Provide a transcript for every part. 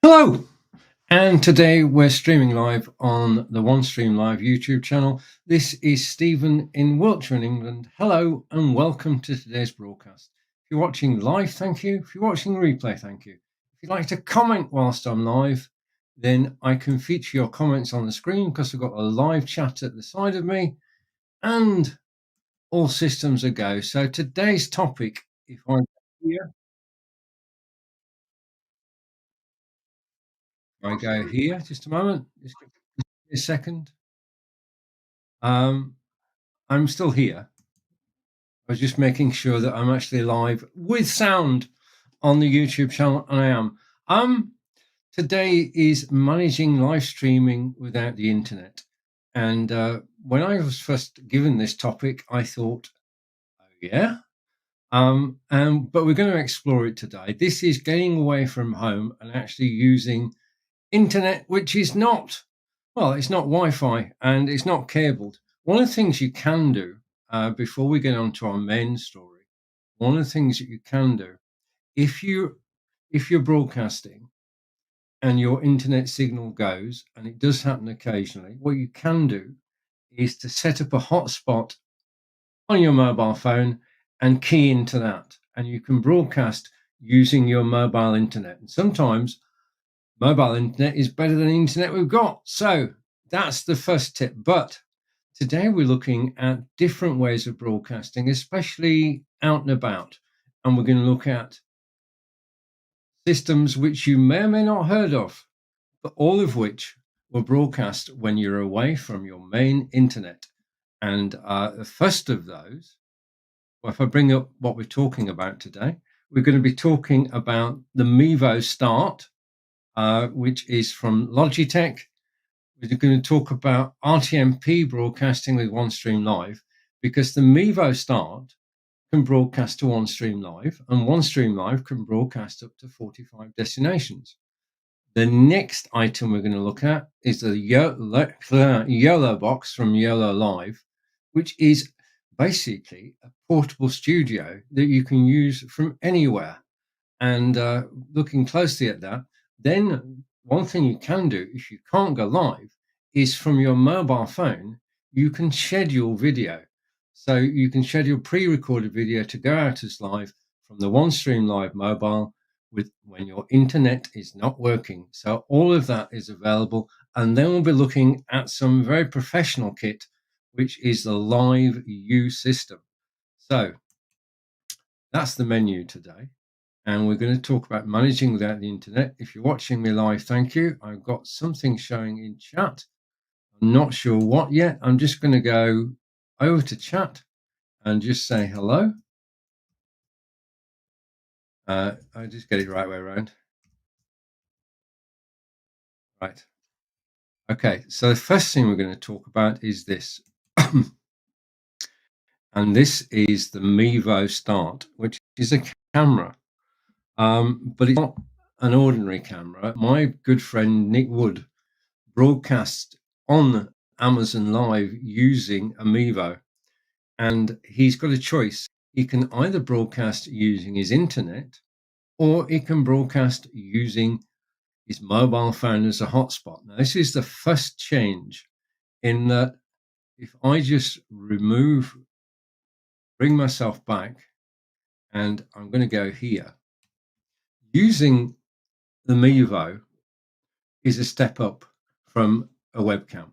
Hello, and today we're streaming live on the OneStream Live YouTube channel. This is Stephen in Wiltshire in England. Hello and welcome to today's broadcast. If you're watching live, thank you. If you're watching replay, thank you. If you'd like to comment whilst I'm live, then I can feature your comments on the screen because I've got a live chat at the side of me and all systems a go. So today's topic, if I go here, just a moment, just give me a second. I'm still here. I was just making sure that I'm actually live with sound on the YouTube channel, and I am. Today is managing live streaming without the internet. And when I was first given this topic, I thought, oh yeah. But we're going to explore it today. This is getting away from home and actually using internet, which is not, well, it's not Wi-Fi and it's not cabled. One of the things you can do before we get on to our main story, one of the things that you can do if you're broadcasting and your internet signal goes, and it does happen occasionally, what you can do is to set up a hotspot on your mobile phone and key into that, and you can broadcast using your mobile internet. And sometimes mobile internet is better than the internet we've got. So that's the first tip. But today we're looking at different ways of broadcasting, especially out and about. And we're going to look at systems which you may or may not heard of, but all of which will broadcast when you're away from your main internet. And the first of those, well, if I bring up what we're talking about today, we're going to be talking about the Mevo Start, which is from Logitech. We're going to talk about RTMP broadcasting with OneStream Live, because the Mevo Start can broadcast to OneStream Live, and OneStream Live can broadcast up to 45 destinations. The next item we're going to look at is the YoloBox from YoloLive, which is basically a portable studio that you can use from anywhere. And looking closely at that, then one thing you can do if you can't go live is from your mobile phone, you can schedule video. So you can schedule pre-recorded video to go out as live from the OneStream Live mobile with when your internet is not working. So all of that is available. And then we'll be looking at some very professional kit, which is the LiveU system. So that's the menu today. And we're going to talk about managing without the internet. If you're watching me live, thank you. I've got something showing in chat. I'm not sure what yet. I'm just going to go over to chat and just say hello. I just get it right way around. Right. Okay. So the first thing we're going to talk about is this. And this is the Mevo Start, which is a camera. But it's not an ordinary camera. My good friend Nick Wood broadcast on Amazon Live using a Mevo, and he's got a choice. He can either broadcast using his internet, or he can broadcast using his mobile phone as a hotspot. Now, this is the first change in that if I just bring myself back, and I'm going to go here, using the Mevo is a step up from a webcam.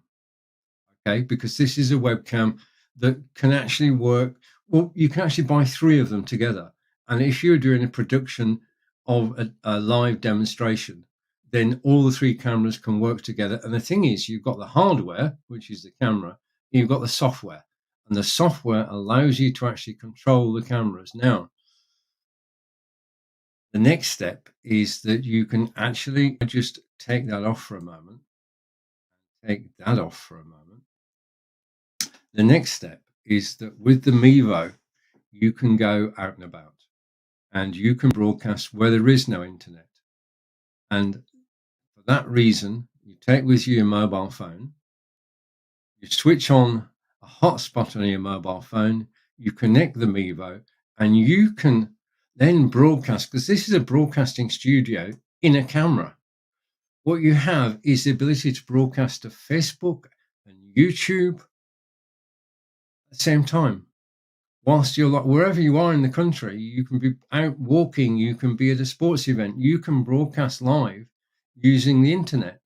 Okay, because this is a webcam that can actually work. Well, you can actually buy 3 of them together. And if you're doing a production of a live demonstration, then all the 3 cameras can work together. And the thing is, you've got the hardware, which is the camera, you've got the software. And the software allows you to actually control the cameras. Now, the next step is that you can actually just take that off for a moment. Take that off for a moment. The next step is that with the Mevo, you can go out and about and you can broadcast where there is no internet. And for that reason, you take with you your mobile phone, you switch on a hotspot on your mobile phone, you connect the Mevo, and you can then broadcast, because this is a broadcasting studio in a camera. what you have is the ability to broadcast to Facebook and YouTube at the same time. Whilst you're like wherever you are in the country, you can be out walking, you can be at a sports event, you can broadcast live using the internet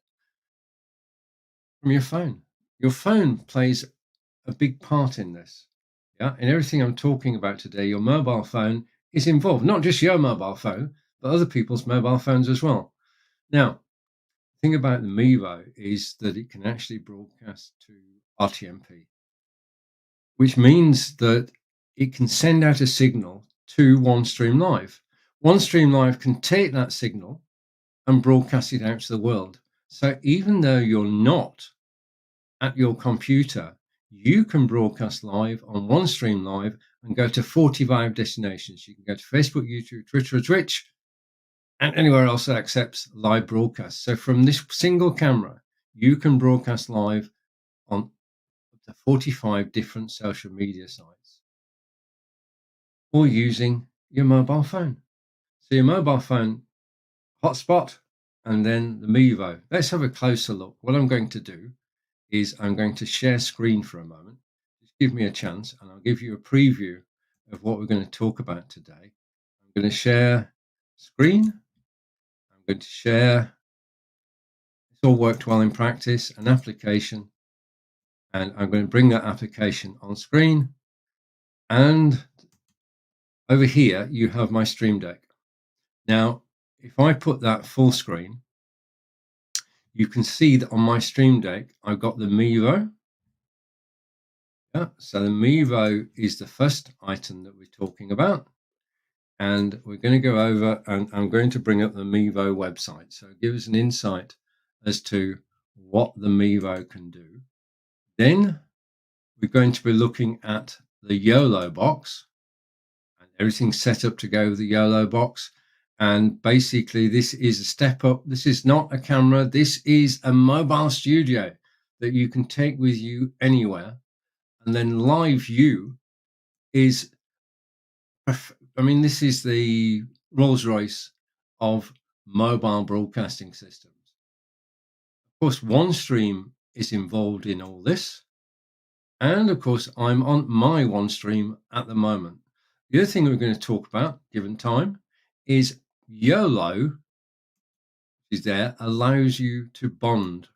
from your phone. Your phone plays a big part in this. Yeah. And everything I'm talking about today, your mobile phone is involved, not just your mobile phone, but other people's mobile phones as well. Now, the thing about the Mevo is that it can actually broadcast to RTMP, which means that it can send out a signal to OneStream Live. OneStream Live can take that signal and broadcast it out to the world. So even though you're not at your computer, you can broadcast live on OneStream Live and go to 45 destinations. You can go to Facebook, YouTube, Twitter, or Twitch, and anywhere else that accepts live broadcasts. So from this single camera, you can broadcast live on up to 45 different social media sites, or using your mobile phone. So your mobile phone hotspot, and then the Mevo. Let's have a closer look. What I'm going to do is I'm going to share screen for a moment. Just give me a chance and I'll give you a preview of what we're going to talk about today. I'm going to share screen. I'm going to share, it's all worked well in practice, an application, and I'm going to bring that application on screen. And over here, you have my Stream Deck. Now, if I put that full screen, you can see that on my Stream Deck, I've got the Mevo. Yeah, so the Mevo is the first item that we're talking about. And we're going to go over and I'm going to bring up the Mevo website. So give us an insight as to what the Mevo can do. Then we're going to be looking at the YoloBox, and everything's set up to go with the YoloBox. And basically this is a step up. This is not a camera. This is a mobile studio that you can take with you anywhere. And then LiveU is, I mean, this is the Rolls-Royce of mobile broadcasting systems. Of course, OneStream is involved in all this. And of course, I'm on my OneStream at the moment. The other thing we're going to talk about, given time, is YOLO, which is there, allows you to bond.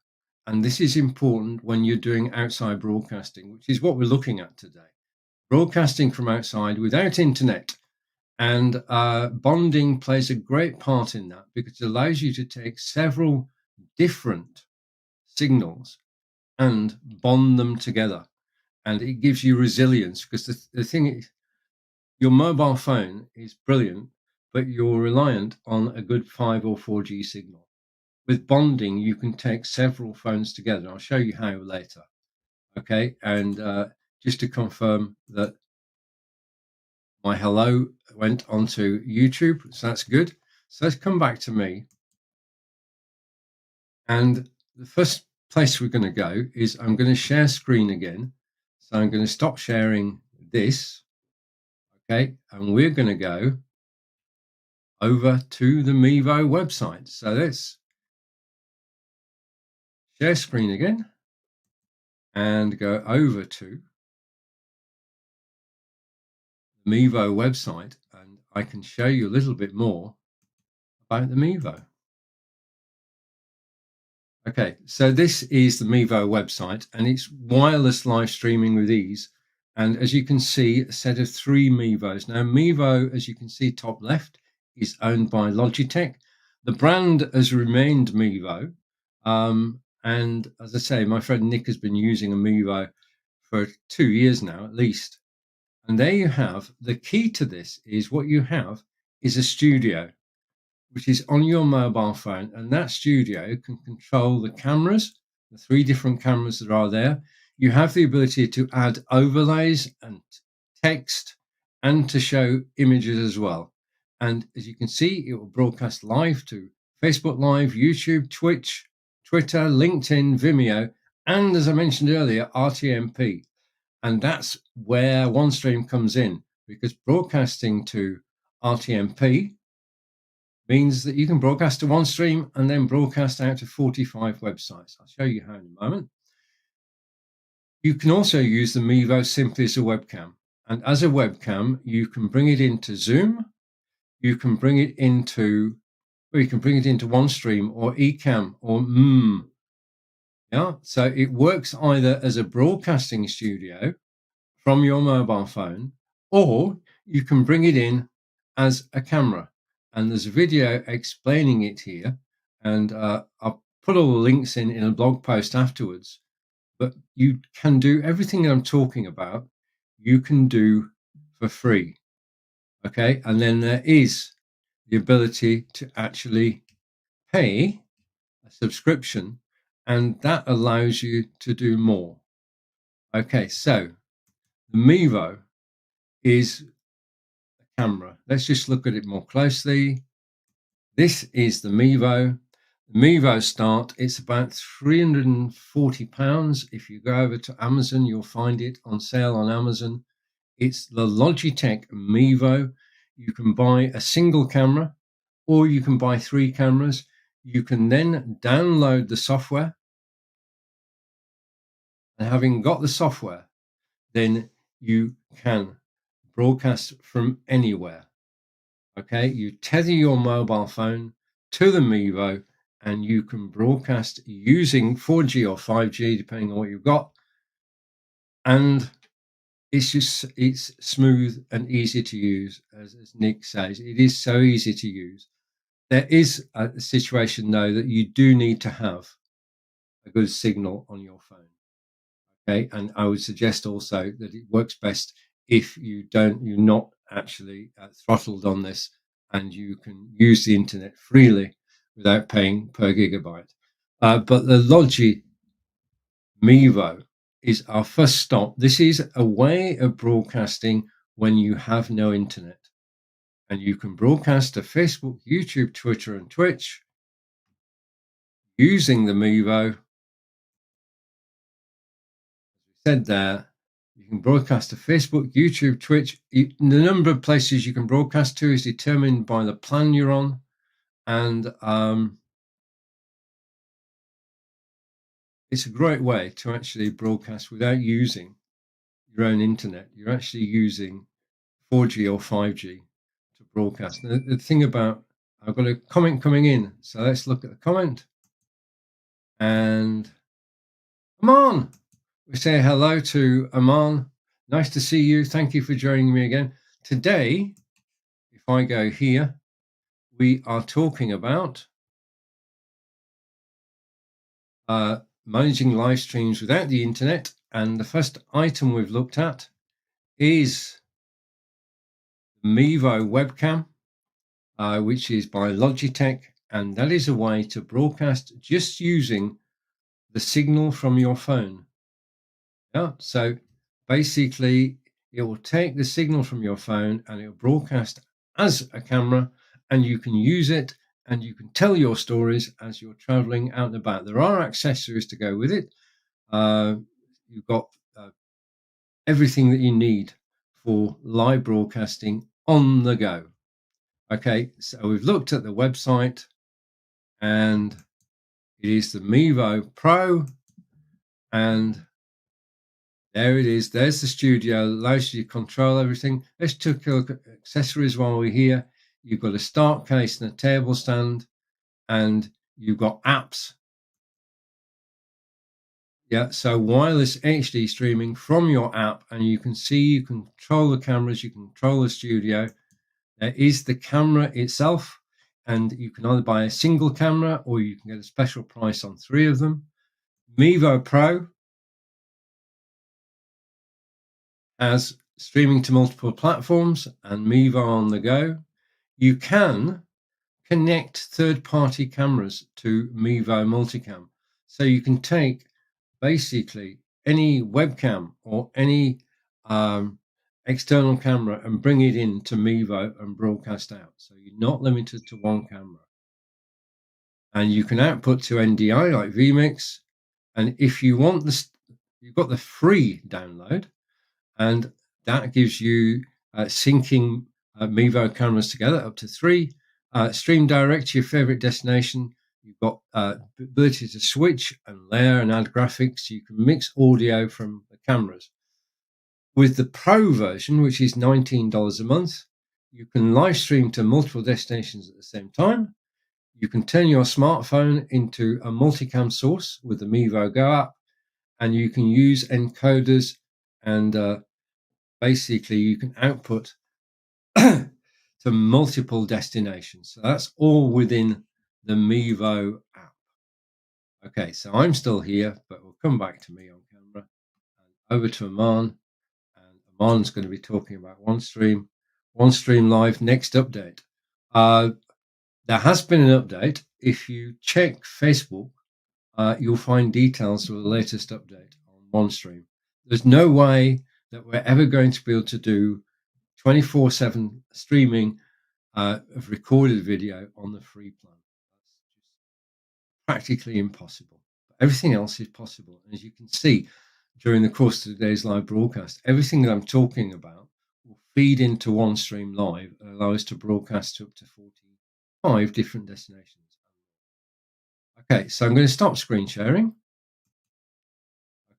And this is important when you're doing outside broadcasting, which is what we're looking at today. Broadcasting from outside without internet. And bonding plays a great part in that because it allows you to take several different signals and bond them together. And it gives you resilience because the thing is, your mobile phone is brilliant, but you're reliant on a good 5 or 4G signal. With bonding, you can take several phones together. I'll show you how later. Okay, and just to confirm that my hello went onto YouTube, so that's good. So let's come back to me. And the first place we're going to go is I'm going to share screen again. So I'm going to stop sharing this. Okay, and we're going to go over to the Mevo website. So let's share screen again and go over to the Mevo website, and I can show you a little bit more about the Mevo. Okay, so this is the Mevo website, and it's wireless live streaming with ease. And as you can see, a set of 3 Mevos. Now, Mevo, as you can see top left, is owned by Logitech. The brand has remained Mevo. And as I say, my friend Nick has been using a Mevo for 2 years now, at least. And there you have, the key to this is what you have is a studio, which is on your mobile phone. And that studio can control the cameras, the 3 different cameras that are there. You have the ability to add overlays and text and to show images as well. And as you can see, it will broadcast live to Facebook Live, YouTube, Twitch, Twitter, LinkedIn, Vimeo, and as I mentioned earlier, RTMP. And that's where OneStream comes in, because broadcasting to RTMP means that you can broadcast to OneStream and then broadcast out to 45 websites. I'll show you how in a moment. You can also use the Mevo simply as a webcam. And as a webcam, you can bring it into Zoom. You can bring it into, or you can bring it into OneStream or Ecamm or Yeah, so it works either as a broadcasting studio from your mobile phone, or you can bring it in as a camera. And there's a video explaining it here, and I'll put all the links in a blog post afterwards. But you can do everything I'm talking about, you can do for free. Okay, and then there is the ability to actually pay a subscription, and that allows you to do more. Okay, so the Mevo is a camera. Let's just look at it more closely. This is the Mevo. The Mevo Start. It's about £340. If you go over to Amazon, you'll find it on sale on Amazon. It's the Logitech Mevo. You can buy a single camera, or you can buy 3 cameras. You can then download the software. And having got the software, then you can broadcast from anywhere. Okay, you tether your mobile phone to the Mevo and you can broadcast using 4G or 5G, depending on what you've got. And it's smooth and easy to use, as Nick says. It is so easy to use. There is a situation, though, that you do need to have a good signal on your phone. Okay, and I would suggest also that it works best if you're not actually throttled on this, and you can use the internet freely without paying per gigabyte. But the Logi Mevo is our first stop. This is a way of broadcasting when you have no internet, and you can broadcast to Facebook, YouTube, Twitter, and Twitch using the Mevo. Said there, you can broadcast to Facebook, YouTube, Twitch. The number of places you can broadcast to is determined by the plan you're on, and it's a great way to actually broadcast without using your own internet. You're actually using 4G or 5G to broadcast. The thing about, I've got a comment coming in, so let's look at the comment. And Aman, we say hello to Aman. Nice to see you. Thank you for joining me again. Today, if I go here, we are talking about managing live streams without the internet. And the first item we've looked at is the Mevo webcam, which is by Logitech. And that is a way to broadcast just using the signal from your phone. Yeah, so basically it will take the signal from your phone and it will broadcast as a camera, and you can use it and you can tell your stories as you're traveling out and about. There are accessories to go with it. You've got everything that you need for live broadcasting on the go. Okay, so we've looked at the website, and it is the Mevo Pro, and there it is. There's the studio. Allows you to control everything. Let's take a look at accessories while we're here. You've got a start case and a table stand, and you've got apps. Yeah, so wireless HD streaming from your app, and you can see, you can control the cameras, you can control the studio. There is the camera itself, and you can either buy a single camera or you can get a special price on 3 of them. Mevo Pro has streaming to multiple platforms and Mevo on the go. You can connect third-party cameras to Mevo Multicam. So you can take basically any webcam or any external camera and bring it into Mevo and broadcast out. So you're not limited to one camera. And you can output to NDI like vMix. And if you want this, you've got the free download, and that gives you syncing Mevo cameras together up to 3. Stream direct to your favorite destination. You've got ability to switch and layer and add graphics. You can mix audio from the cameras. With the Pro version, which is $19 a month, you can live stream to multiple destinations at the same time. You can turn your smartphone into a multicam source with the Mevo Go app, and you can use encoders, and basically you can output to multiple destinations. So that's all within the Mevo app. Okay, so I'm still here, but we'll come back to me on camera and over to Aman. And Aman's going to be talking about OneStream Live next update. There has been an update. If you check Facebook, you'll find details of the latest update on OneStream. There's no way that we're ever going to be able to do 24/7 streaming of recorded video on the free plan. That's practically impossible. Everything else is possible. And as you can see, during the course of today's live broadcast, everything that I'm talking about will feed into OneStream Live and allow us to broadcast to up to 45 different destinations. Okay, so I'm going to stop screen sharing.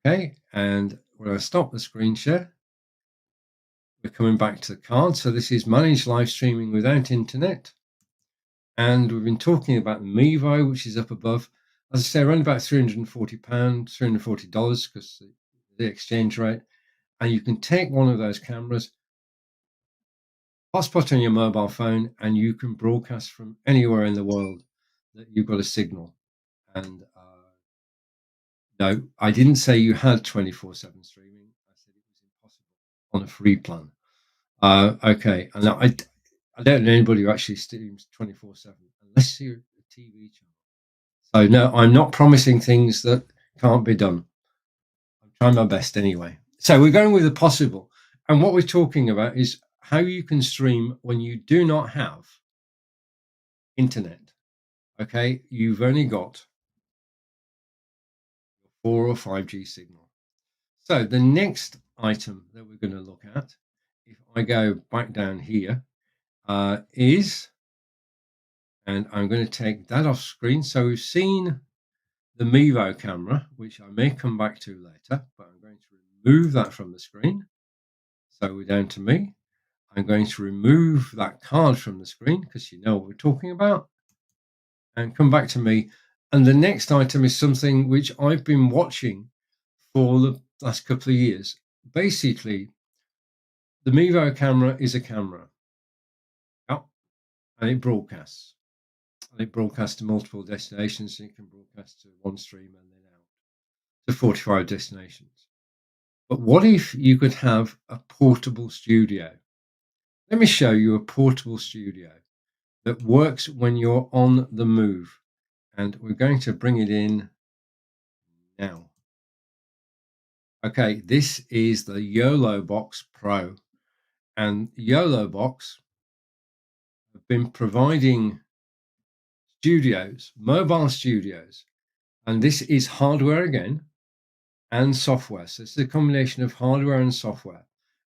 Okay, and when I stop the screen share, we're coming back to the card. So this is manage live streaming without internet. And we've been talking about the Mevo, which is up above, as I say, around about £340, $340, because the exchange rate. And you can take one of those cameras, hotspot on your mobile phone, and you can broadcast from anywhere in the world that you've got a signal. And no, I didn't say you had 24/7 streaming. I said it was impossible on a free plan. Okay, and I don't know anybody who actually streams 24/7 unless you're a TV channel. So no, I'm not promising things that can't be done. I'm trying my best anyway. So we're going with the possible, and what we're talking about is how you can stream when you do not have internet. Okay, you've only got 4 or 5G signal. So the next item that we're going to look at, if I go back down here, is, and I'm going to take that off screen. So we've seen the Mevo camera, which I may come back to later, but I'm going to remove that from the screen. So we're down to me. I'm going to remove that card from the screen because you know what we're talking about, and come back to me. And the next item is something which I've been watching for the last couple of years. Basically, the Mevo camera is a camera. Yep. And it broadcasts. And it broadcasts to multiple destinations, and it can broadcast to OneStream and then out to 45 destinations. But what if you could have a portable studio? Let me show you a portable studio that works when you're on the move. And we're going to bring it in now. Okay, this is the YoloBox Pro. And YoloBox have been providing studios, mobile studios. And this is hardware again and software. So it's a combination of hardware and software.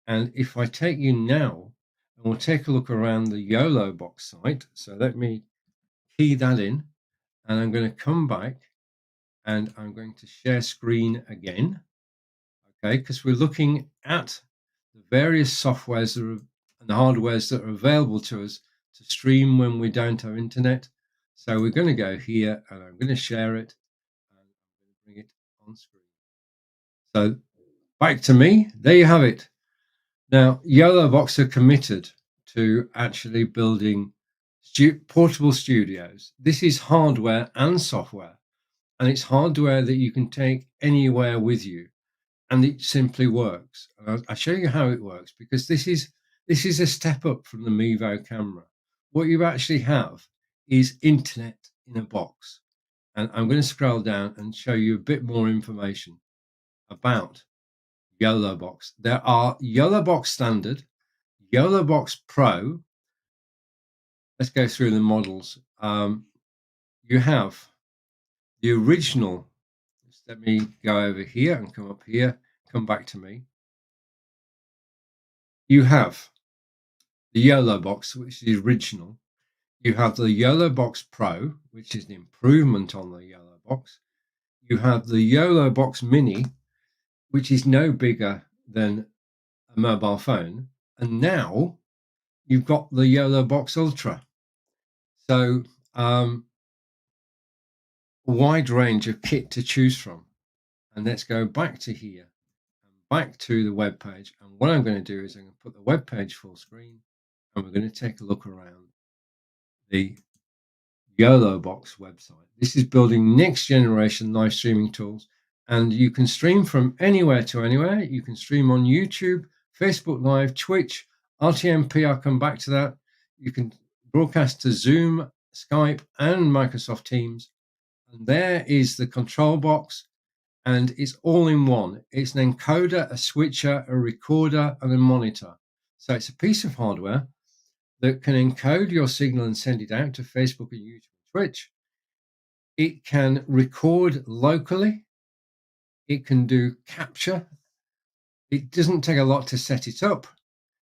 And if I take you now, and we'll take a look around the YoloBox site. So let me key that in, and I'm going to come back and I'm going to share screen again. Okay, because we're looking at the various softwares that are, and hardwares that are available to us to stream when we don't have internet. So we're going to go here and I'm going to share it and I'm going to bring it on screen. So back to me. There you have it. Now, YoloBox are committed to actually building portable studios. This is hardware and software, and it's hardware that you can take anywhere with you, and it simply works. And I'll show you how it works, because this is a step up from the Mevo camera. What you actually have is internet in a box, and I'm going to scroll down and show you a bit more information about YoloBox. There are YoloBox Standard, YoloBox Pro. Let's go through the models. You have the original. Just let me go over here and come up here, come back to me. You have the YoloBox, which is the original. You have the YoloBox Pro, which is an improvement on the YoloBox. You have the YoloBox Mini, which is no bigger than a mobile phone. And now you've got the YoloBox Ultra. So a wide range of kit to choose from. And let's go back to here and back to the web page. And what I'm going to do is I'm going to put the web page full screen, and we're going to take a look around the YoloBox website. This is building next generation live streaming tools, and you can stream from anywhere to anywhere. You can stream on YouTube, Facebook Live, Twitch, RTMP. I'll come back to that. You can broadcast to Zoom, Skype, and Microsoft Teams. And there is the control box, and it's all in one. It's an encoder, a switcher, a recorder, and a monitor. So it's a piece of hardware that can encode your signal and send it out to Facebook and YouTube and Twitch. It can record locally. It can do capture. It doesn't take a lot to set it up.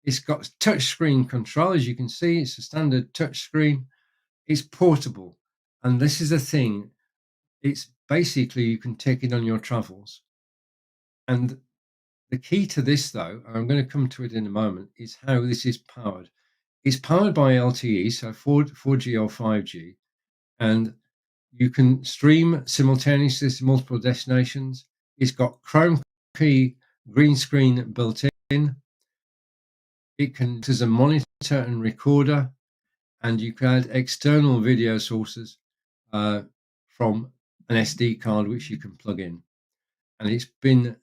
It's got touchscreen control. As you can see, it's a standard touchscreen. It's portable. And this is the thing. It's basically, you can take it on your travels. And the key to this, though, and I'm going to come to it in a moment, is how this is powered. It's powered by LTE, so 4G or 5G, and you can stream simultaneously to multiple destinations. It's got Chrome key green screen built in. It can as a monitor and recorder, and you can add external video sources from an SD card which you can plug in. And it's been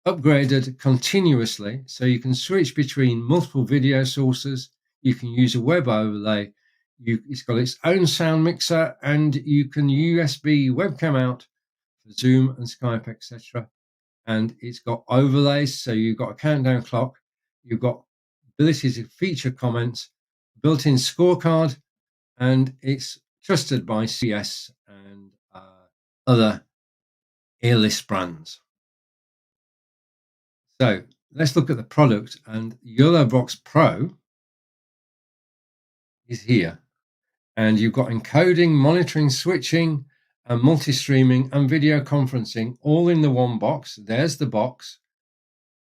upgraded continuously, so you can switch between multiple video sources. You can use a web overlay. It's got its own sound mixer, and you can USB webcam out for Zoom and Skype, etc. And it's got overlays, so you've got a countdown clock. You've got ability to feature comments, built-in scorecard, and it's trusted by CS and other A-list brands. So let's look at the product, and YoloBox Pro is here. And you've got encoding, monitoring, switching, and multi-streaming and video conferencing all in the one box. There's the box.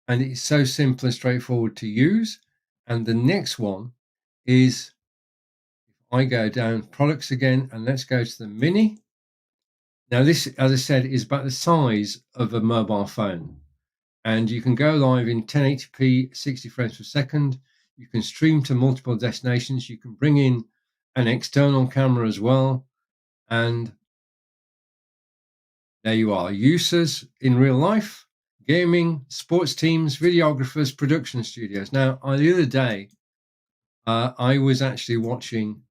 And it's so simple and straightforward to use. And the next one is, if I go down products again, and let's go to the Mini. Now this, as I said, is about the size of a mobile phone. And you can go live in 1080p, 60 frames per second. You can stream to multiple destinations. You can bring in an external camera as well. And there you are. Users in real life, gaming, sports teams, videographers, production studios. Now, the other day, I was actually watching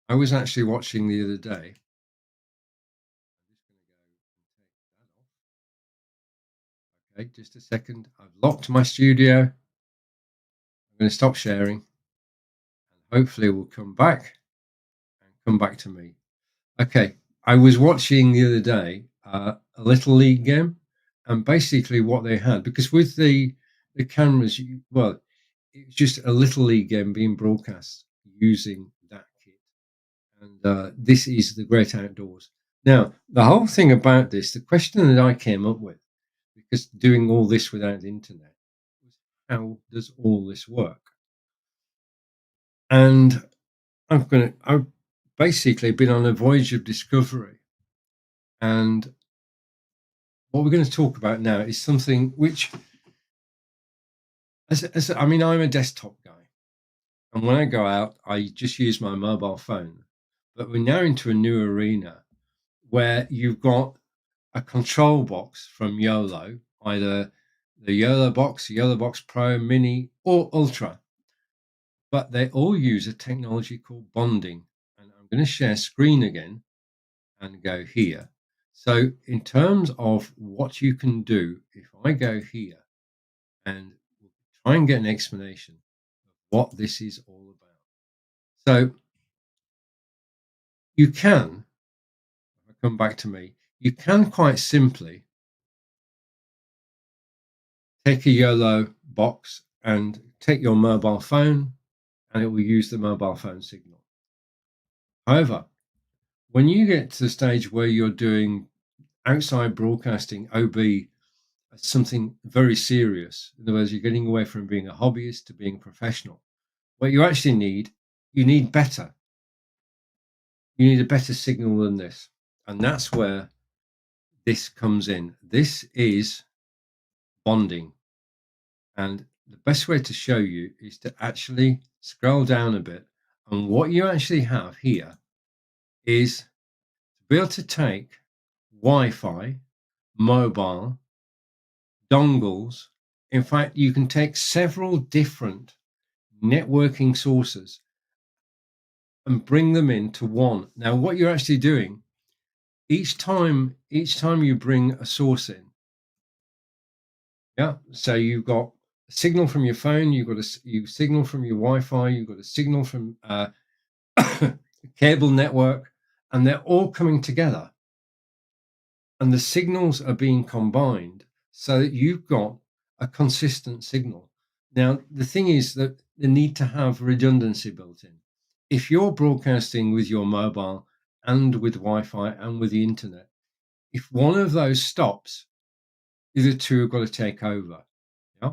the other day. Okay, just a second. I've locked my studio. I'm going to stop sharing, and hopefully it will come back to me. Okay, I was watching the other day a Little League game, and basically what they had, because with the cameras, well, it's just a Little League game being broadcast using that kit, and this is the great outdoors. Now, the whole thing about this, the question that I came up with, because doing all this without the internet, was how does all this work? And I've basically been on a voyage of discovery, and what we're going to talk about now is something which, I mean, I'm a desktop guy, and when I go out, I just use my mobile phone. But we're now into a new arena where you've got a control box from YOLO, either the YoloBox Pro, Mini, or Ultra. But they all use a technology called bonding. And I'm going to share screen again and go here. So in terms of what you can do, if I go here and try and get an explanation of what this is all about. So you can, if I come back to me, you can quite simply take a YOLO box and take your mobile phone and it will use the mobile phone signal. However, when you get to the stage where you're doing outside broadcasting, OB, something very serious, in other words, you're getting away from being a hobbyist to being professional, what you actually need, you need better. You need a better signal than this. And that's where this comes in. This is bonding. And the best way to show you is to actually scroll down a bit. And what you actually have here is to be able to take Wi-Fi, mobile, dongles. In fact, you can take several different networking sources and bring them into one. Now, what you're actually doing, each time you bring a source in, yeah, so you've got a signal from your phone, you've got a signal from your Wi-Fi, you've got a signal from cable network, and they're all coming together. And the signals are being combined so that you've got a consistent signal. Now, the thing is that they need to have redundancy built in. If you're broadcasting with your mobile and with Wi-Fi and with the internet, if one of those stops, the other two have got to take over. Yeah.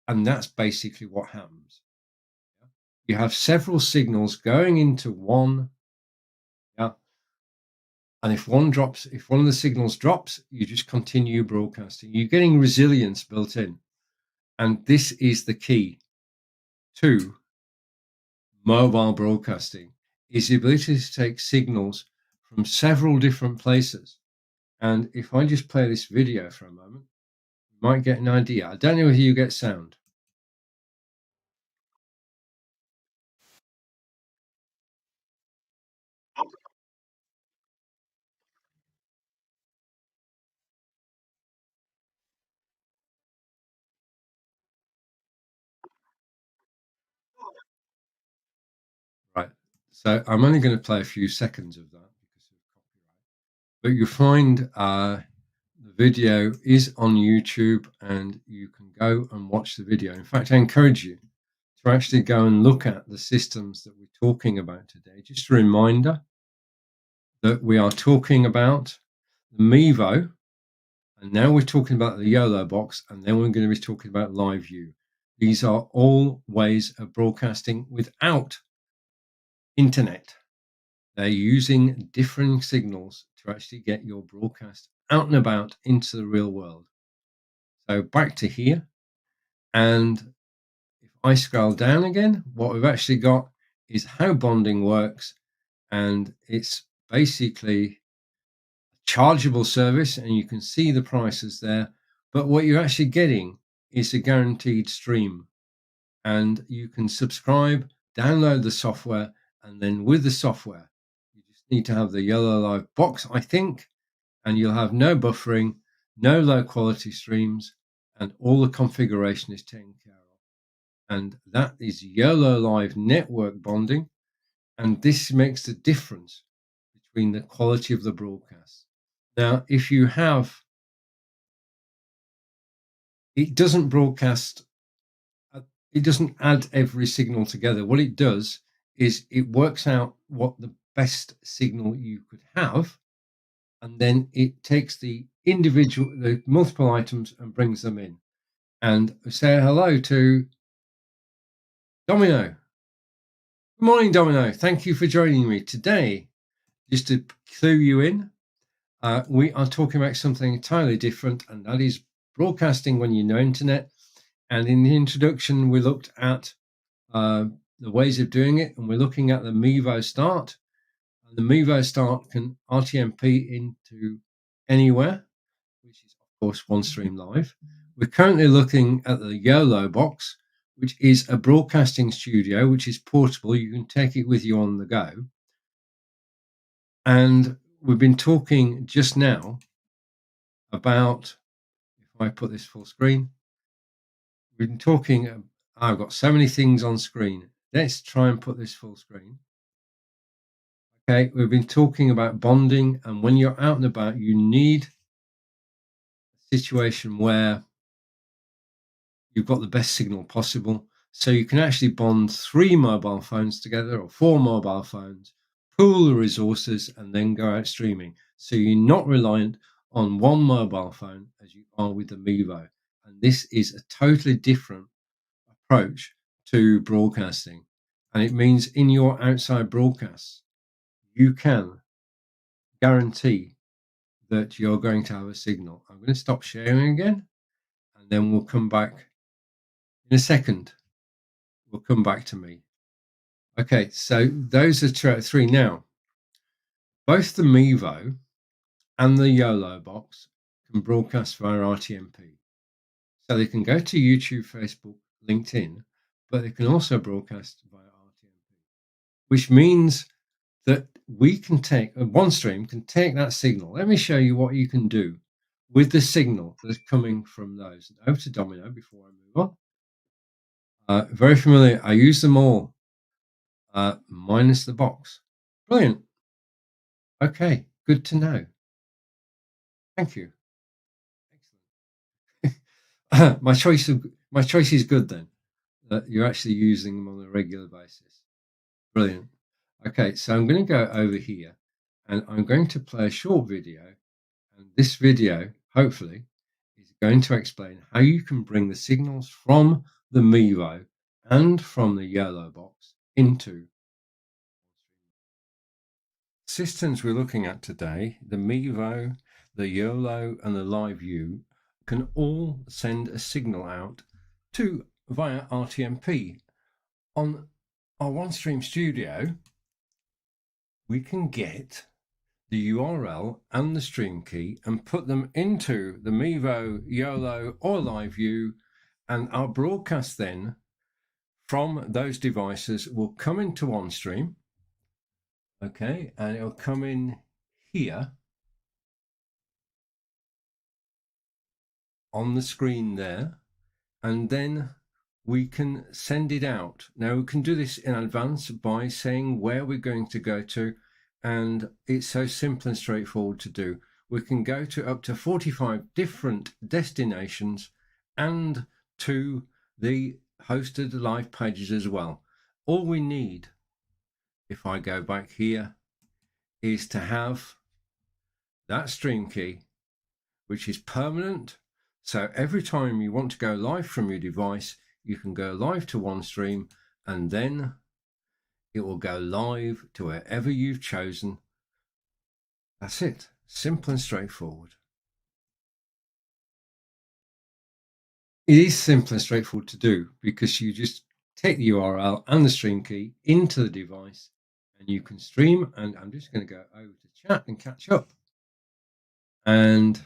And that's basically what happens. Yeah? You have several signals going into one. Yeah. And if one of the signals drops, you just continue broadcasting. You're getting resilience built in. And this is the key to mobile broadcasting, is the ability to take signals from several different places. And if I just play this video for a moment, you might get an idea. I don't know if you get sound. Right. So I'm only going to play a few seconds of that because of copyright. But you find the video is on YouTube and you can go and watch the video. In fact, I encourage you to actually go and look at the systems that we're talking about today. Just a reminder that we are talking about the Mevo, and now we're talking about the YoloBox, and then we're going to be talking about LiveU. These are all ways of broadcasting without internet. They're using different signals to actually get your broadcast out and about into the real world. So back to here, and if I scroll down again, what we've actually got is how bonding works, and it's basically a chargeable service, and you can see the prices there. But what you're actually getting is a guaranteed stream, and you can subscribe, download the software, and then with the software, you just need to have the YoloLive box, I think, and you'll have no buffering, no low quality streams, and all the configuration is taken care of. And that is YoloLive network bonding. And this makes the difference between the quality of the broadcast. Now, if you have, it doesn't broadcast, it doesn't add every signal together. What it does is it works out what the best signal you could have, and then it takes the multiple items and brings them in. And say hello to Domino. Good morning, Domino. Thank you for joining me today. Just to clue you in, we are talking about something entirely different, and that is broadcasting when you know internet. And in the introduction, we looked at the ways of doing it, and we're looking at the Mevo Start. And the Mevo Start can RTMP into anywhere, which is, of course, OneStream Live. We're currently looking at the YoloBox, which is a broadcasting studio, which is portable. You can take it with you on the go. And we've been talking just now about, if I put this full screen, we've been talking, I've got so many things on screen. Let's try and put this full screen. Okay, we've been talking about bonding, and when you're out and about, you need a situation where you've got the best signal possible. So you can actually bond 3 mobile phones together or 4 mobile phones, pool the resources, and then go out streaming. So you're not reliant on one mobile phone as you are with the Mevo. And this is a totally different approach to broadcasting. And it means in your outside broadcasts, you can guarantee that you're going to have a signal. I'm going to stop sharing again, and then we'll come back in a second. We'll come back to me. Okay, so those are 3 now. Both the Mevo and the YoloBox can broadcast via RTMP. So they can go to YouTube, Facebook, LinkedIn, but they can also broadcast via RTMP, which means that we can take, OneStream can take that signal. Let me show you what you can do with the signal that's coming from those. Over to Domino before I move on. Very familiar. I use them all, minus the box. Brilliant. Okay, good to know. Thank you. Excellent. my choice is good then. You're actually using them on a regular basis. Brilliant. Okay, so I'm going to go over here and I'm going to play a short video. And this video, hopefully, is going to explain how you can bring the signals from the Mevo and from the YoloBox into systems we're looking at today. The Mevo, the YOLO, and the LiveU can all send a signal out to via RTMP. On our OneStream Studio, we can get the URL and the stream key and put them into the Mevo, YOLO, or LiveU, and our broadcast then from those devices will come into OneStream. Okay, and it'll come in here on the screen there, and then we can send it out. Now we can do this in advance by saying where we're going to go to, and it's so simple and straightforward to do. We can go to up to 45 different destinations and to the hosted live pages as well. All we need, if I go back here, is to have that stream key, which is permanent. So every time you want to go live from your device, you can go live to OneStream, and then it will go live to wherever you've chosen. That's it. Simple and straightforward. It is simple and straightforward to do because you just take the URL and the stream key into the device and you can stream. And I'm just going to go over to chat and catch up. And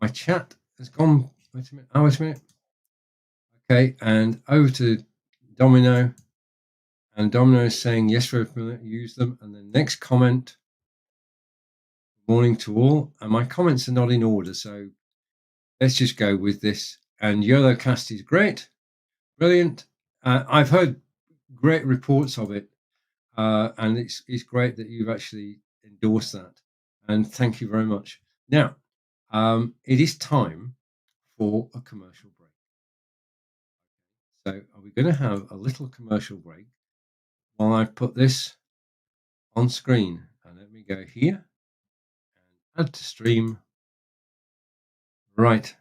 my chat has gone. Wait a minute. Oh, wait a minute. Okay, and over to Domino. And Domino is saying, yes, we're familiar, use them. And the next comment, morning to all. And my comments are not in order, so let's just go with this. And YoloCast is great, brilliant. I've heard great reports of it, and it's great that you've actually endorsed that. And thank you very much. Now, it is time for a commercial break. So are we going to have a little commercial break while I put this on screen? And let me go here and add to stream. Right.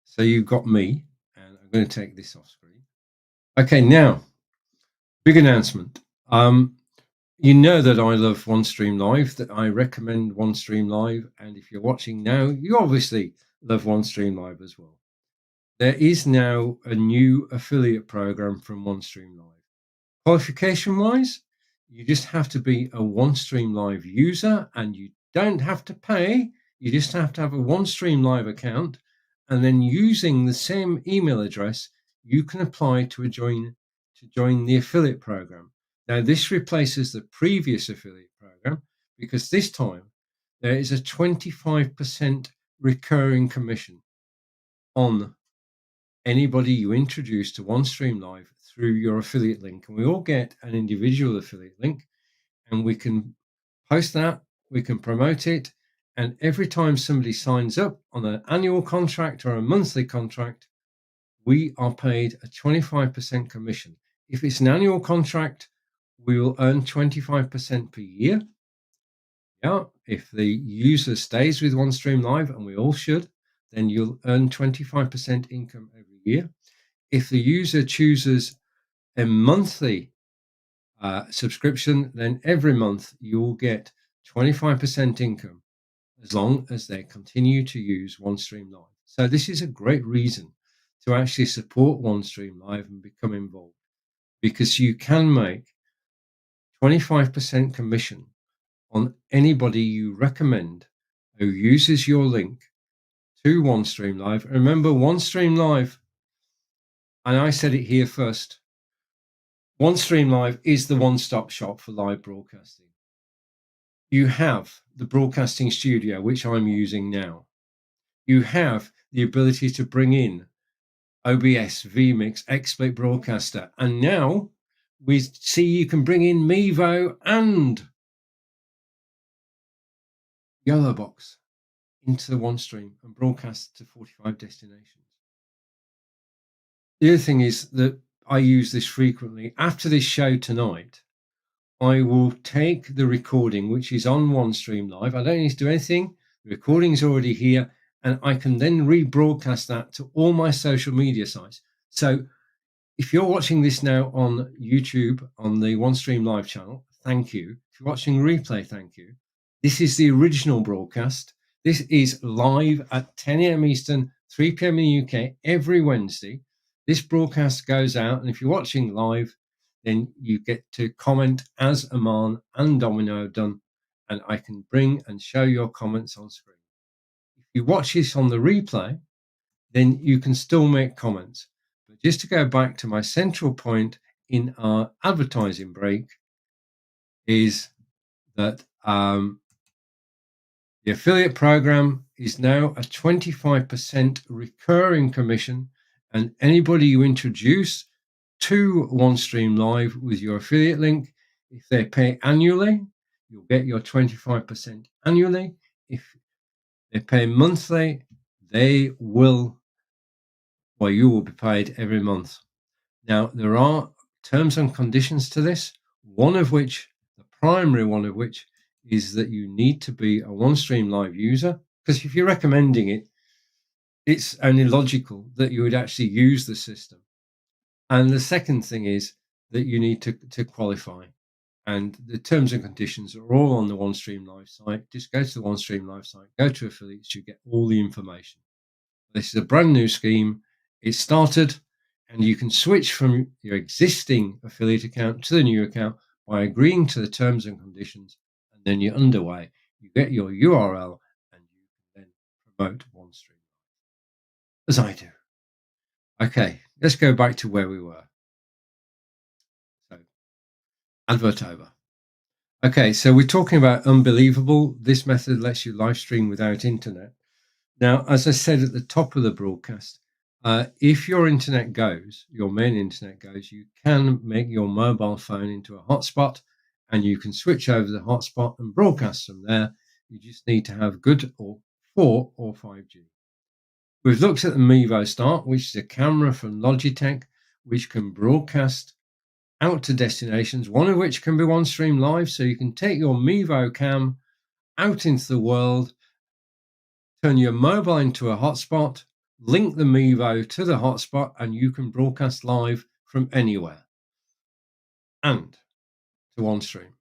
So you've got me, and I'm going to take this off screen. Okay, now, big announcement. You know that I love OneStream Live, that I recommend OneStream Live. And if you're watching now, you obviously love OneStream Live as well. There is now a new affiliate program from OneStream Live. Qualification-wise, you just have to be a OneStream Live user, and you don't have to pay. You just have to have a OneStream Live account, and then using the same email address, you can apply to join the affiliate program. Now, this replaces the previous affiliate program because this time there is a 25% recurring commission on anybody you introduce to OneStream Live through your affiliate link. And we all get an individual affiliate link, and we can post that, we can promote it. And every time somebody signs up on an annual contract or a monthly contract, we are paid a 25% commission. If it's an annual contract, we will earn 25% per year. Yeah, if the user stays with OneStream Live, and we all should, then you'll earn 25% income every year. If the user chooses a monthly subscription, then every month you will get 25% income as long as they continue to use OneStream Live. So this is a great reason to actually support OneStream Live and become involved, because you can make 25% commission on anybody you recommend who uses your link to OneStream Live. Remember, OneStream Live, and I said it here first, OneStream Live is the one-stop shop for live broadcasting. You have the broadcasting studio, which I'm using now. You have the ability to bring in OBS, vMix, XSplit Broadcaster, and now we see you can bring in Mevo and YoloBox into the OneStream and broadcast to 45 destinations. The other thing is that I use this frequently. After this show tonight, I will take the recording, which is on OneStream Live. I don't need to do anything. The recording is already here, and I can then rebroadcast that to all my social media sites. So if you're watching this now on YouTube, on the OneStream Live channel, thank you. If you're watching replay, thank you. This is the original broadcast. This is live at 10 a.m. Eastern, 3 p.m. in the UK every Wednesday. This broadcast goes out, and if you're watching live, then you get to comment as Aman and Domino have done, and I can bring and show your comments on screen. If you watch this on the replay, then you can still make comments. But just to go back to my central point in our advertising break is that the affiliate program is now a 25% recurring commission, and anybody you introduce to OneStream Live with your affiliate link, if they pay annually, you'll get your 25% annually. If they pay monthly, you will be paid every month. Now, there are terms and conditions to this, the primary one of which is that you need to be a OneStream Live user, because if you're recommending it, it's only logical that you would actually use the system. And the second thing is that you need to qualify. And the terms and conditions are all on the OneStream Live site. Just go to the OneStream Live site, go to affiliates, you get all the information. This is a brand new scheme. It started, and you can switch from your existing affiliate account to the new account by agreeing to the terms and conditions, and then you're underway. You get your URL, and you can then promote OneStream, as I do. Okay, let's go back to where we were. So, advert over. Okay, so we're talking about Unbelievable. This method lets you live stream without internet. Now, as I said at the top of the broadcast, if your internet goes, your main internet goes, you can make your mobile phone into a hotspot, and you can switch over the hotspot and broadcast from there. You just need to have good 4 or 5G. We've looked at the Mevo Start, which is a camera from Logitech, which can broadcast out to destinations, one of which can be OneStream Live. So you can take your Mevo cam out into the world, turn your mobile into a hotspot, link the Mevo to the hotspot, and you can broadcast live from anywhere and to OneStream.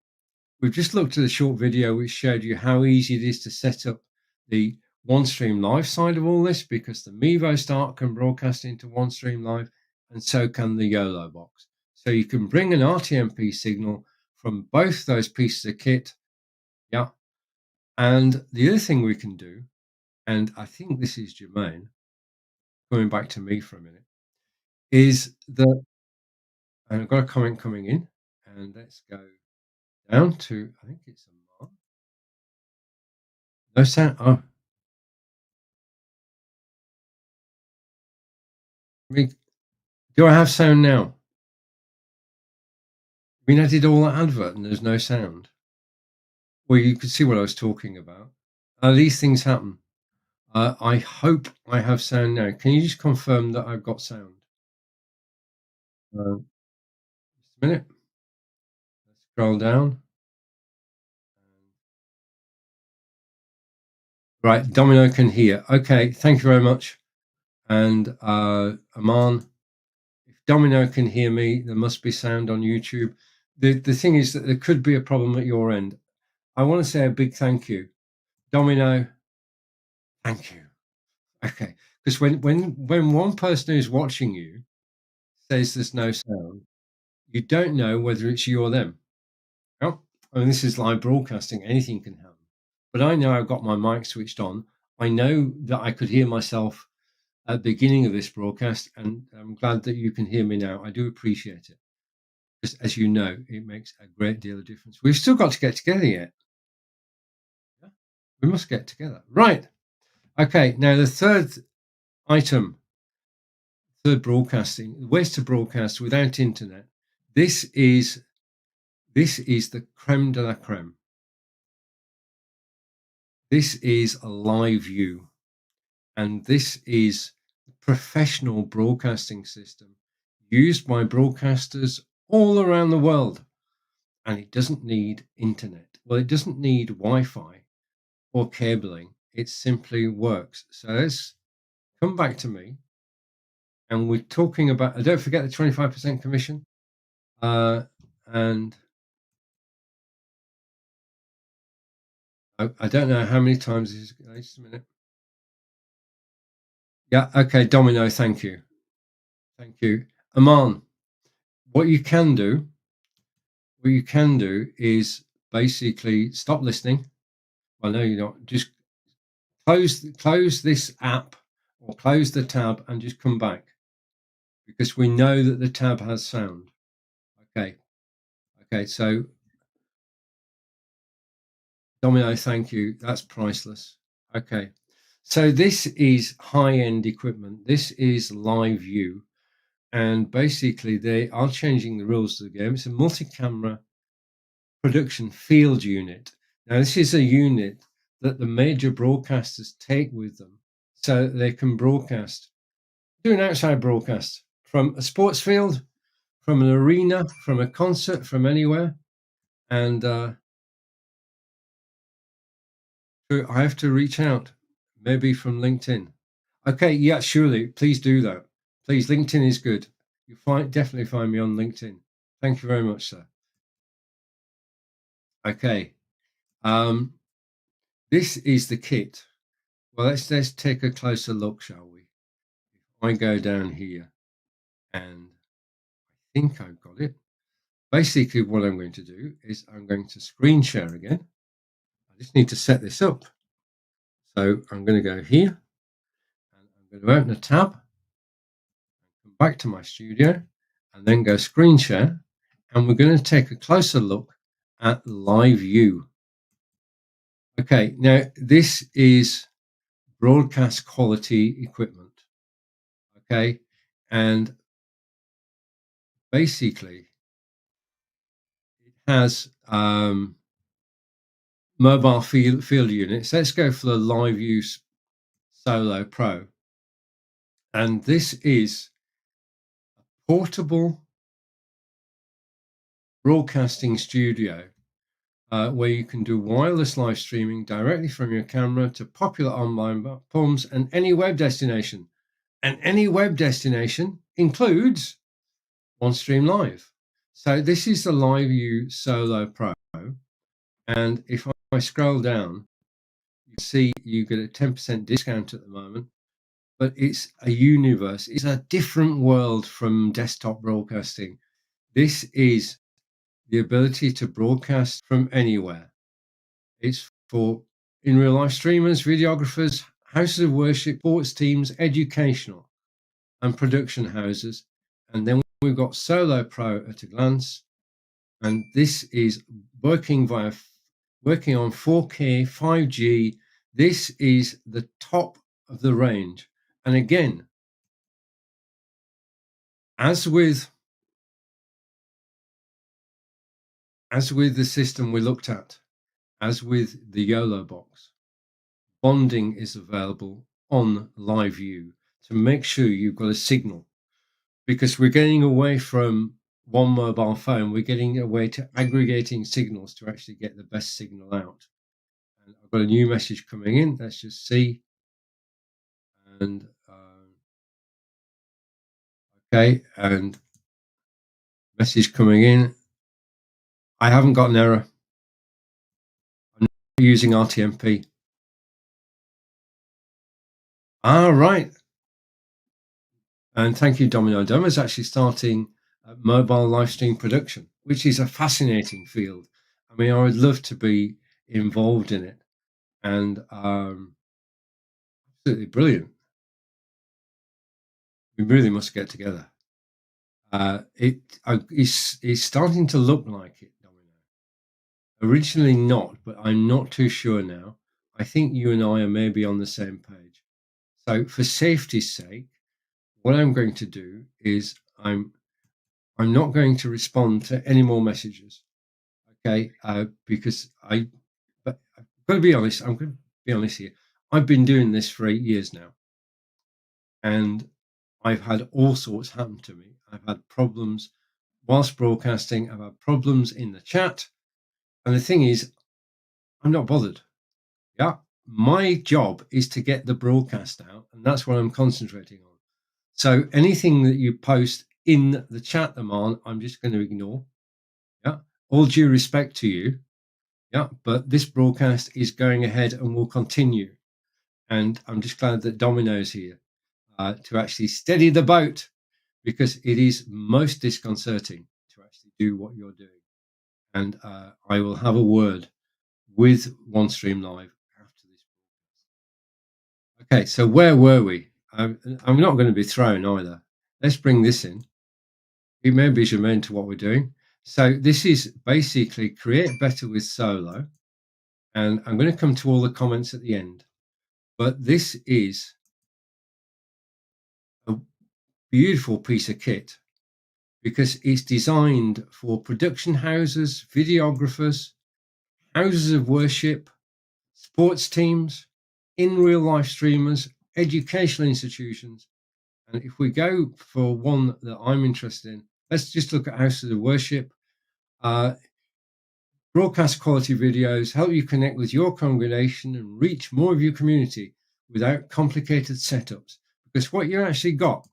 We've just looked at a short video which showed you how easy it is to set up the OneStream Live side of all this, because the Mevo Start can broadcast into OneStream Live, and so can the YoloBox. So you can bring an RTMP signal from both those pieces of kit. Yeah. And the other thing we can do, and I think this is germane, coming back to me for a minute, is that, and I've got a comment coming in, and let's go down to, I think it's a mark. No sound. Oh. Do I have sound now? I mean, I did all that advert and there's no sound. Well, you could see what I was talking about. These things happen. I hope I have sound now. Can you just confirm that I've got sound? Just a minute. Let's scroll down. Right, Domino can hear. Okay, thank you very much. And Aman, if Domino can hear me, there must be sound on YouTube. The thing is that there could be a problem at your end. I want to say a big thank you. Domino, thank you. Okay, because when one person who's watching you says there's no sound, you don't know whether it's you or them. Well, I mean, this is live broadcasting. Anything can happen. But I know I've got my mic switched on. I know that I could hear myself at the beginning of this broadcast, and I'm glad that you can hear me now. I do appreciate it. Because as you know, it makes a great deal of difference. We've still got to get together yet. Yeah? We must get together. Right. Okay. Now, the third item, third broadcasting, ways to broadcast without internet. This is the creme de la creme. This is a LiveU, and this is a professional broadcasting system used by broadcasters all around the world, and it doesn't need internet. Well, it doesn't need Wi-Fi or cabling. It simply works. So let's come back to me, and we're talking about. Don't forget the 25% commission, and I don't know how many times this is. Just a minute. Yeah. Okay. Domino. Thank you. Thank you. Aman, what you can do is basically stop listening. Well, no, you're not. Just close this app or close the tab and just come back, because we know that the tab has sound. Okay, so Domino, thank you. That's priceless. Okay, so this is high-end equipment. This is LiveU, and basically they are changing the rules of the game. It's a multi-camera production field unit. Now, this is a unit that the major broadcasters take with them so they can broadcast, do an outside broadcast from a sports field, from an arena, from a concert, from anywhere. And I have to reach out, maybe from LinkedIn. Okay, yeah, surely. Please do that. Please, LinkedIn is good. You definitely find me on LinkedIn. Thank you very much, sir. Okay. This is the kit. Well, let's take a closer look, shall we? If I go down here, and I think I've got it. Basically, what I'm going to do is I'm going to screen share again. I just need to set this up. So I'm going to go here, and I'm going to open a tab, come back to my studio, and then go screen share. And we're going to take a closer look at LiveU. Okay, now this is broadcast quality equipment. Okay, and basically it has mobile field units. Let's go for the LiveU Solo Pro. And this is a portable broadcasting studio where you can do wireless live streaming directly from your camera to popular online platforms and any web destination. And any web destination includes OneStream Live. So this is the LiveU Solo Pro. And if I scroll down, you see you get a 10% discount at the moment. But it's a universe. It's a different world from desktop broadcasting. This is the ability to broadcast from anywhere. It's for in real life streamers, videographers, houses of worship, sports teams, educational and production houses. And then we've got Solo Pro at a glance. And this is working on 4K, 5G. This is the top of the range. And again, as with the system we looked at, as with the YoloBox, bonding is available on LiveU to make sure you've got a signal. because we're getting away from one mobile phone. We're getting away to aggregating signals to actually get the best signal out. And I've got a new message coming in. Let's just see. And okay, and message coming in. I haven't got an error. I'm not using RTMP. Right. And thank you, Domino. Domino's actually starting mobile live stream production, which is a fascinating field. I mean, I would love to be involved in it, and absolutely brilliant. We really must get together. It's starting to look like it, Domino. Originally not, but I'm not too sure now. I think you and I are maybe on the same page. So for safety's sake, what I'm going to do is I'm not going to respond to any more messages, okay? Because but I've got to be honest. I'm going to be honest here. I've been doing this for 8 years now, and I've had all sorts happen to me. I've had problems whilst broadcasting. I've had problems in the chat, and the thing is, I'm not bothered. Yeah, my job is to get the broadcast out, and that's what I'm concentrating on. So anything that you post in the chat, Aman, I'm just going to ignore. Yeah, all due respect to you. Yeah, but this broadcast is going ahead and will continue. And I'm just glad that Domino's here to actually steady the boat, because it is most disconcerting to actually do what you're doing. And I will have a word with OneStream Live after this. Okay, so where were we? I'm not going to be thrown either. Let's bring this in. It may be germane to what we're doing. So this is basically create better with Solo. And I'm going to come to all the comments at the end. But this is a beautiful piece of kit because it's designed for production houses, videographers, houses of worship, sports teams, in real life streamers, educational institutions. And if we go for one that I'm interested in, let's just look at houses of worship. Broadcast quality videos help you connect with your congregation and reach more of your community without complicated setups. Because what you actually got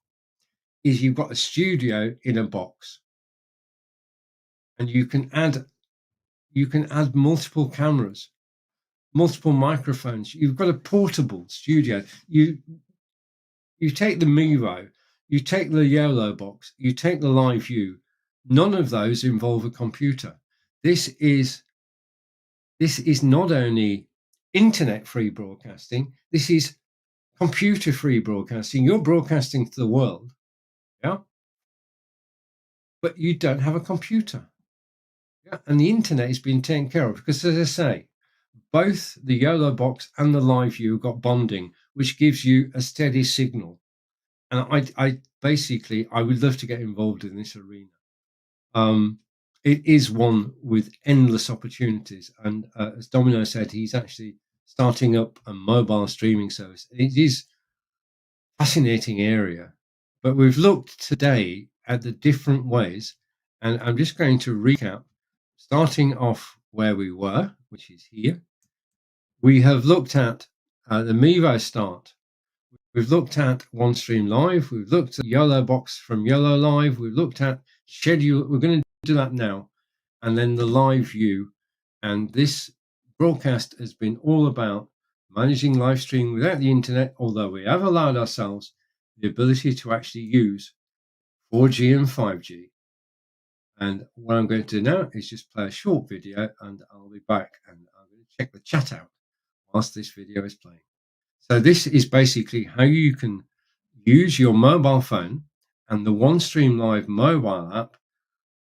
is you've got a studio in a box, and you can add multiple cameras, multiple microphones. You've got a portable studio. You take the Mevo, you take the YoloBox, you take the LiveU. None of those involve a computer. This is not only internet-free broadcasting, this is computer-free broadcasting. You're broadcasting to the world, yeah? But you don't have a computer. Yeah? And the internet is being taken care of because, as I say, both the YoloBox and the LiveU got bonding, which gives you a steady signal. And I basically, I would love to get involved in this arena. It is one with endless opportunities. And as Domino said, he's actually starting up a mobile streaming service. It is a fascinating area. But we've looked today at the different ways. And I'm just going to recap, starting off where we were, which is here. We have looked at the Mevo Start. We've looked at OneStream Live. We've looked at YoloBox from YoloLive. We've looked at schedule. We're going to do that now. And then the LiveU. And this broadcast has been all about managing live stream without the internet, although we have allowed ourselves the ability to actually use 4G and 5G. And what I'm going to do now is just play a short video, and I'll be back and I'm going to check the chat out whilst this video is playing. So this is basically how you can use your mobile phone and the OneStream Live mobile app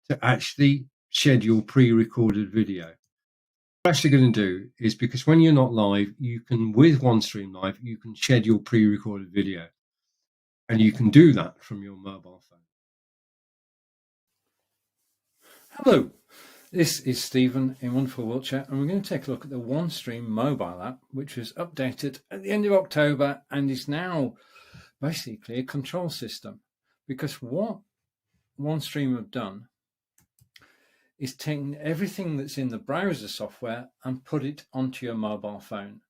to actually schedule pre-recorded video. What I'm actually going to do is, because when you're not live, you can, with OneStream Live, you can schedule pre-recorded video, and you can do that from your mobile phone. Hello, this is Stephen in Wonderful Wiltshire, and we're going to take a look at the OneStream mobile app, which was updated at the end of October and is now basically a control system. because what OneStream have done is taken everything that's in the browser software and put it onto your mobile phone,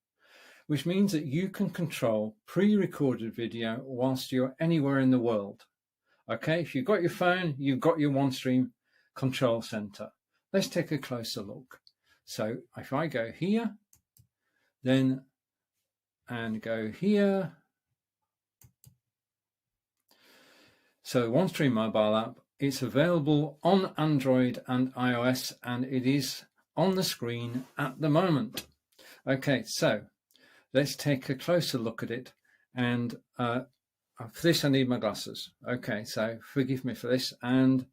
which means that you can control pre-recorded video whilst you're anywhere in the world. Okay, if you've got your phone, you've got your OneStream control center. Let's take a closer look. So if I go here, then, and go here, so OneStream mobile app, it's available on Android and iOS, and it is on the screen at the moment. Okay, so let's take a closer look at it. And for this, I need my glasses. Okay, so forgive me for this. And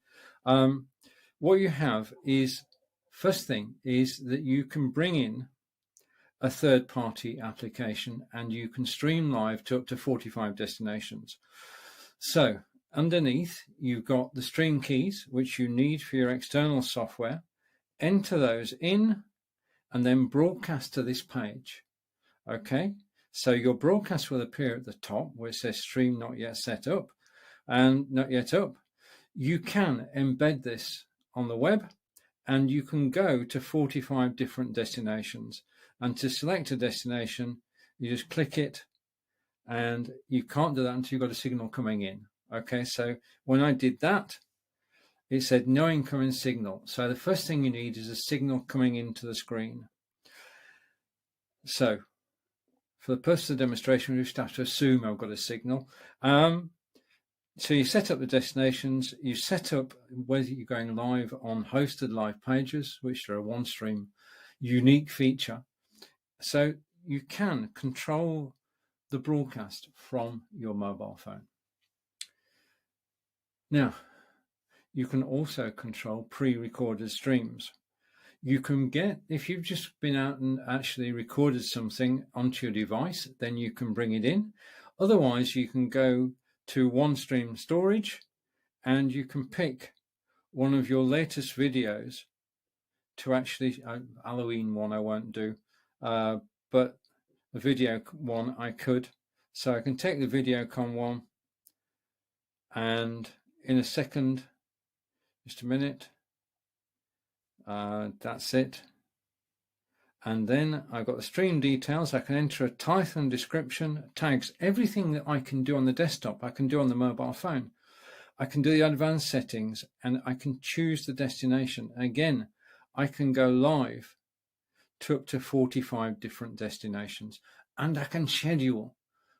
what you have is, first thing is that you can bring in a third-party application and you can stream live to up to 45 destinations. So underneath, you've got the stream keys, which you need for your external software. Enter those in and then broadcast to this page. Okay, so your broadcast will appear at the top where it says stream not yet set up and not yet up. You can embed this on the web and you can go to 45 different destinations. And to select a destination, you just click it, and you can't do that until you've got a signal coming in. Okay, so when I did that, it said no incoming signal. So the first thing you need is a signal coming into the screen. So for the purpose of the demonstration, we just have to assume I've got a signal. So you set up the destinations, you set up whether you're going live on hosted live pages, which are a OneStream unique feature. So you can control the broadcast from your mobile phone. Now, you can also control pre-recorded streams. You can get, if you've just been out and actually recorded something onto your device, then you can bring it in. Otherwise, you can go to OneStream storage and you can pick one of your latest videos to actually, Halloween one I won't do, but a video one I could. So I can take the Videocon one, and in a second, just a minute, that's it. And then I've got the stream details. I can enter a title and description, tags, everything that I can do on the desktop, I can do on the mobile phone. I can do the advanced settings and I can choose the destination. Again, I can go live to up to 45 different destinations, and I can schedule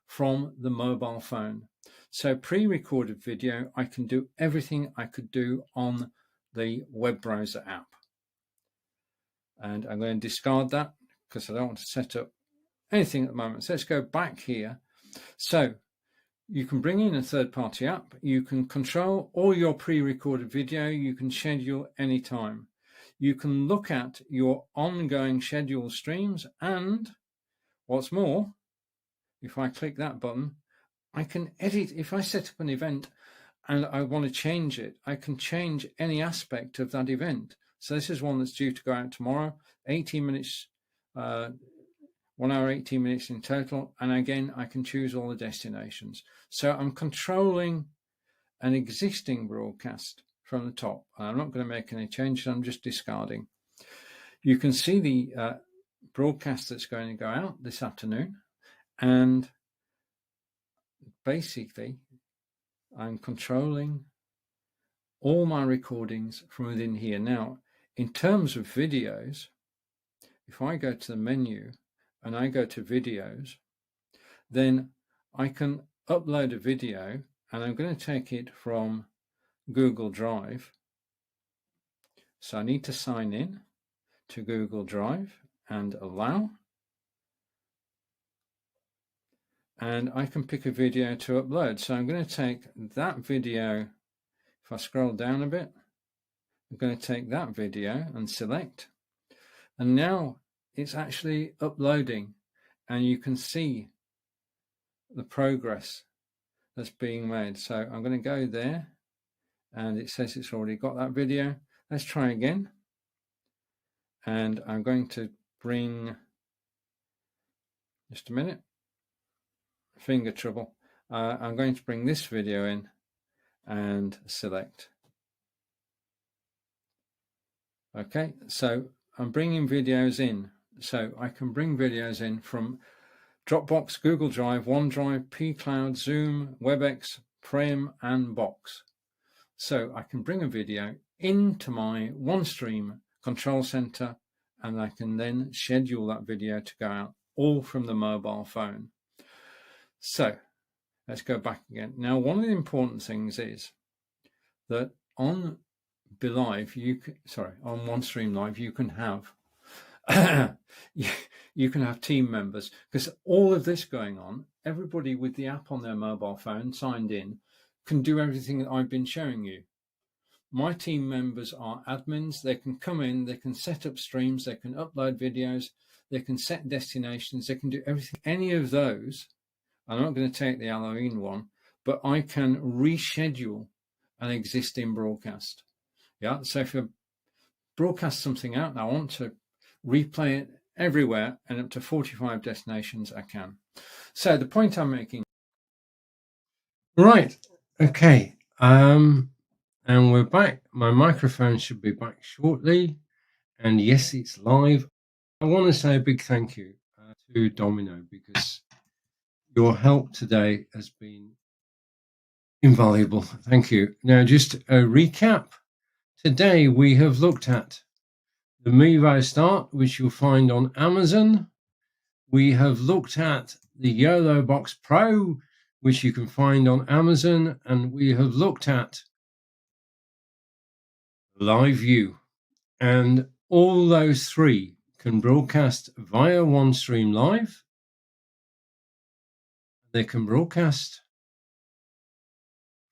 from the mobile phone. So pre-recorded video, I can do everything I could do on the web browser app. And I'm going to discard that because I don't want to set up anything at the moment. So let's go back here. So you can bring in a third-party app. You can control all your pre-recorded video. You can schedule anytime. You can look at your ongoing scheduled streams. And what's more, if I click that button, I can edit. If I set up an event and I want to change it, I can change any aspect of that event. So this is one that's due to go out tomorrow, 18 minutes, 1 hour, 18 minutes in total. And again, I can choose all the destinations. So I'm controlling an existing broadcast from the top. I'm not going to make any changes. I'm just discarding. You can see the broadcast that's going to go out this afternoon. And basically, I'm controlling all my recordings from within here. Now, in terms of videos, if I go to the menu and I go to videos, then I can upload a video, and I'm going to take it from Google Drive. So I need to sign in to Google Drive and allow. And I can pick a video to upload. So I'm going to take that video. If I scroll down a bit, I'm going to take that video and select. And now it's actually uploading, and you can see the progress that's being made. So I'm going to go there, and it says it's already got that video. Let's try again. And I'm going to bring, just a minute, finger trouble. I'm going to bring this video in, and select. Okay, so I'm bringing videos in. So I can bring videos in from Dropbox, Google Drive, OneDrive, pCloud, Zoom, WebEx, Prem, and Box. So I can bring a video into my OneStream control center, and I can then schedule that video to go out all from the mobile phone. So let's go back again. Now, one of the important things is that on on OneStream Live, you can have you can have team members, because all of this going on, everybody with the app on their mobile phone signed in can do everything that I've been showing you. My team members are admins. They can come in, they can set up streams, they can upload videos, they can set destinations, they can do everything. Any of those, I'm not going to take the Halloween one, but I can reschedule an existing broadcast. Yeah, so if I broadcast something out and I want to replay it everywhere and up to 45 destinations, I can. So the point I'm making. Right. Okay. And we're back. My microphone should be back shortly. And yes, it's live. I want to say a big thank you to Domino, because your help today has been invaluable. Thank you. Now, just a recap. Today we have looked at the Mevo Start, which you'll find on Amazon. We have looked at the YoloBox Pro, which you can find on Amazon. And we have looked at LiveU. And all those three can broadcast via OneStream Live. They can broadcast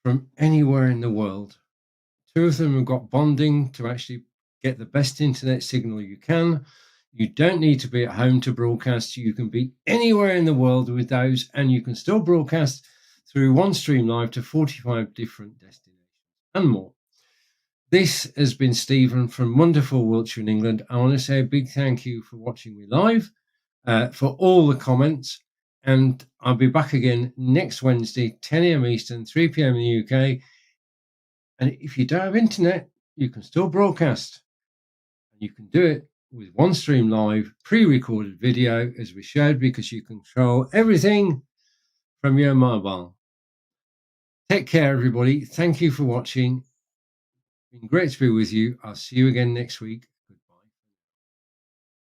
from anywhere in the world. Two of them have got bonding to actually get the best internet signal you can. You don't need to be at home to broadcast. You can be anywhere in the world with those, and you can still broadcast through OneStream Live to 45 different destinations and more. This has been Stephen from wonderful Wiltshire in England. I want to say a big thank you for watching me live, for all the comments, and I'll be back again next Wednesday, 10 a.m. Eastern, 3 p.m. in the UK. And if you don't have internet, you can still broadcast. And you can do it with OneStream Live pre-recorded video, as we showed, because you control everything from your mobile. Take care, everybody. Thank you for watching. It's been great to be with you. I'll see you again next week.